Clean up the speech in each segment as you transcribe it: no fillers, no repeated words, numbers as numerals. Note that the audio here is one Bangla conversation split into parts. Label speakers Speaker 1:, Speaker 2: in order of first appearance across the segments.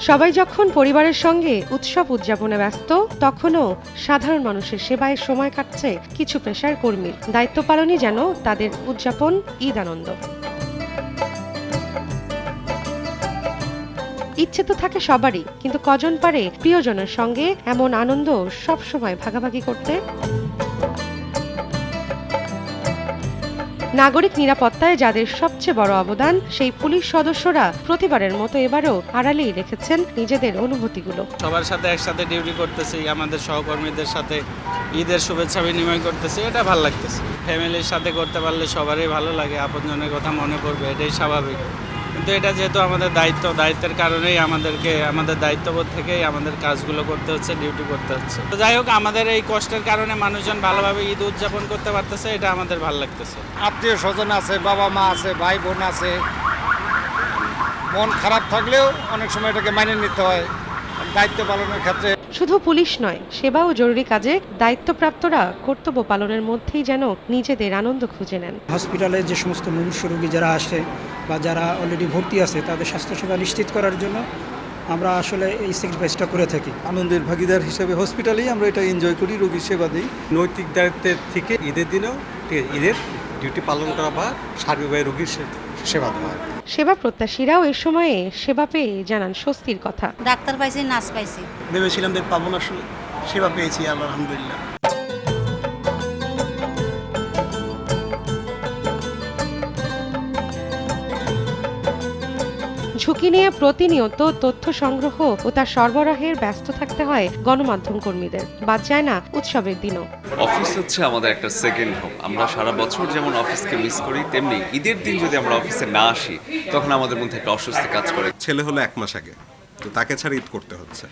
Speaker 1: সবাই যখন পরিবারের সঙ্গে উৎসব উদযাপনে ব্যস্ত, তখনও সাধারণ মানুষের সেবায় সময় কাটছে কিছু পেশার কর্মীর। দায়িত্ব পালনই যেন তাদের উদযাপন, ঈদ আনন্দ। ইচ্ছে তো থাকে সবারই, কিন্তু কজন পারে প্রিয়জনের সঙ্গে এমন আনন্দ সবসময় ভাগাভাগি করতে? নাগরিক নিরাপত্তায় যাদের সবচেয়ে বড় অবদান, সেই পুলিশ সদস্যরা প্রতিবারের মতো এবারও আড়ালেই রেখেছেন নিজেদের অনুভূতিগুলো।
Speaker 2: সবার সাথে একসাথে ডিউটি করতেছি, আমাদের সহকর্মীদের সাথে ঈদের শুভেচ্ছা বিনিময় করতেছি, এটা ভালো লাগতেছে। ফ্যামিলির সাথে করতে পারলে সবারই ভালো লাগে, আপনজনের কথা মনে পড়বে, এটাই স্বাভাবিক। কিন্তু এটা যেহেতু আমাদের দায়িত্বের কারণেই আমাদের দায়িত্ববোধ থেকেই আমাদের কাজগুলো করতে হচ্ছে, ডিউটি করতে হচ্ছে। তো যাই হোক, আমাদের এই কষ্টের কারণে মানুষজন ভালোভাবে ঈদ উদযাপন করতে পারতেছে, এটা আমাদের ভালো লাগতেছে।
Speaker 3: আত্মীয় স্বজন আছে, বাবা মা আছে, ভাই বোন আছে। মন খারাপ থাকলেও অনেক সময় এটাকে মানিয়ে নিতে হয় দায়িত্ব পালনের ক্ষেত্রে।
Speaker 1: শুধু পুলিশ নয়, সেবা ও জরুরি কাজে দায়িত্বপ্রাপ্তরা কর্তব্য পালনের মধ্যেই যেন নিজেদের আনন্দ খুঁজে নেন।
Speaker 4: হসপিটালে যে সমস্ত মুমূর্ষু রোগী যারা আসে বা যারা অলরেডি ভর্তি আছে, তাদের স্বাস্থ্যসেবা নিশ্চিত করার জন্য আমরা আসলে এই স্যাক্রিফাইসটা করে থাকি।
Speaker 5: আনন্দের ভাগিদার হিসেবে হসপিটালেই আমরা এটা এনজয় করি, রোগীর সেবা দিই।
Speaker 6: নৈতিক দায়িত্বের থেকে ঈদের দিনেও ঈদের ডিউটি পালন করা বা সার্বিকভাবে রোগীর সেবা দেওয়া।
Speaker 1: সেবা প্রত্যাশীরাও এ সময়ে সেবা পেয়ে জানান স্বস্তির কথা।
Speaker 7: ডাক্তার পাইছি, নার্স পাইছি।
Speaker 6: ভেবেছিলাম যে পাবো না, সেবা পেয়েছি, আলহামদুলিল্লাহ।
Speaker 1: ঝুঁকি নিয়ে প্রতিনিয়ত তথ্য সংগ্রহ ও তার সরবরাহের ব্যস্ত থাকতে হয় গণমাধ্যম কর্মীদের। বাদ যায় না উৎসবের দিনও।
Speaker 8: অফিস হচ্ছে আমাদের একটা সেকেন্ড হোম। আমরা সারা বছর যেমন অফিসকে মিস করি, তেমনি ঈদের দিন যদি আমরা অফিসে না আসি, তখন আমাদের মধ্যে একটা অস্বস্তি কাজ করে।
Speaker 9: ছেলে হলো 1 মাস আগে, তো তাকে ছাড়া ঈদ করতে হচ্ছে।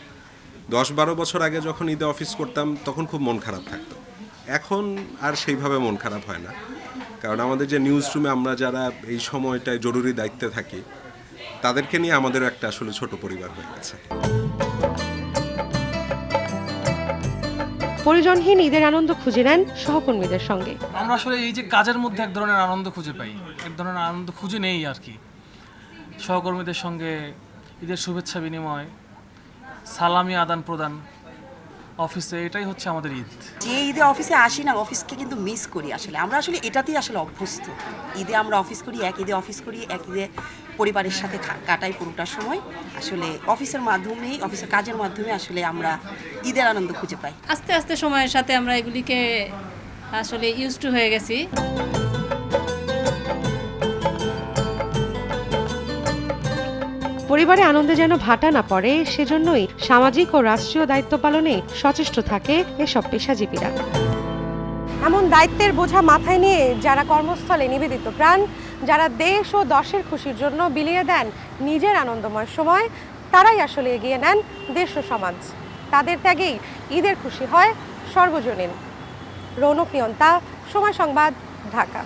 Speaker 9: 10-12 বছর আগে যখন ঈদে অফিস করতাম, তখন খুব মন খারাপ থাকতো। এখন আর সেইভাবে মন খারাপ হয় না, কারণ আমাদের যে নিউজ রুমে আমরা যারা এই সময়টায় জরুরি দায়িত্বে থাকি, তাদেরকে নিয়ে আমাদের একটা আসলে ছোট পরিবার হয়ে গেছে।
Speaker 1: পরিজনহীন ঈদের আনন্দ খুঁজে নেন সহকর্মীদের সঙ্গে।
Speaker 10: আমরা আসলে এই যে কাজের মধ্যে এক ধরনের আনন্দ খুঁজে পাই, এক ধরনের আনন্দ খুঁজে নেই আর কি। সহকর্মীদের সঙ্গে ঈদের শুভেচ্ছা বিনিময়, সালামি আদান প্রদান অফিসে, এটাই হচ্ছে আমাদের ঈদ।
Speaker 7: যে ঈদে অফিসে আসি না, অফিসকে কিন্তু মিস করি। আসলে আমরা এটাতেই অভ্যস্ত। ঈদে আমরা অফিস করি, এক ঈদে অফিস করি, এক ঈদে পরিবারের সাথে কাটাই পুরোটা সময়। আসলে অফিসের মাধ্যমেই, অফিসের কাজের মাধ্যমে আসলে আমরা ঈদের আনন্দ খুঁজে পাই।
Speaker 11: আস্তে আস্তে সময়ের সাথে আমরা এগুলিকে আসলে ইউজ টু হয়ে গেছি।
Speaker 1: পরিবারে আনন্দে যেন ভাটা না পড়ে, সেজন্যই সামাজিক ও রাষ্ট্রীয় দায়িত্ব পালনে সচেষ্ট থাকে এসব পেশাজীবীরা। এমন দায়িত্বের বোঝা মাথায় নিয়ে যারা কর্মস্থলে নিবেদিত প্রাণ, যারা দেশ ও দশের খুশির জন্য বিলিয়ে দেন নিজের আনন্দময় সময়, তারাই আসলে এগিয়ে নেন দেশ ও সমাজ। তাদের ত্যাগেই ঈদের খুশি হয় সর্বজনীন। রৌনক নিয়ন্তা, সময় সংবাদ, ঢাকা।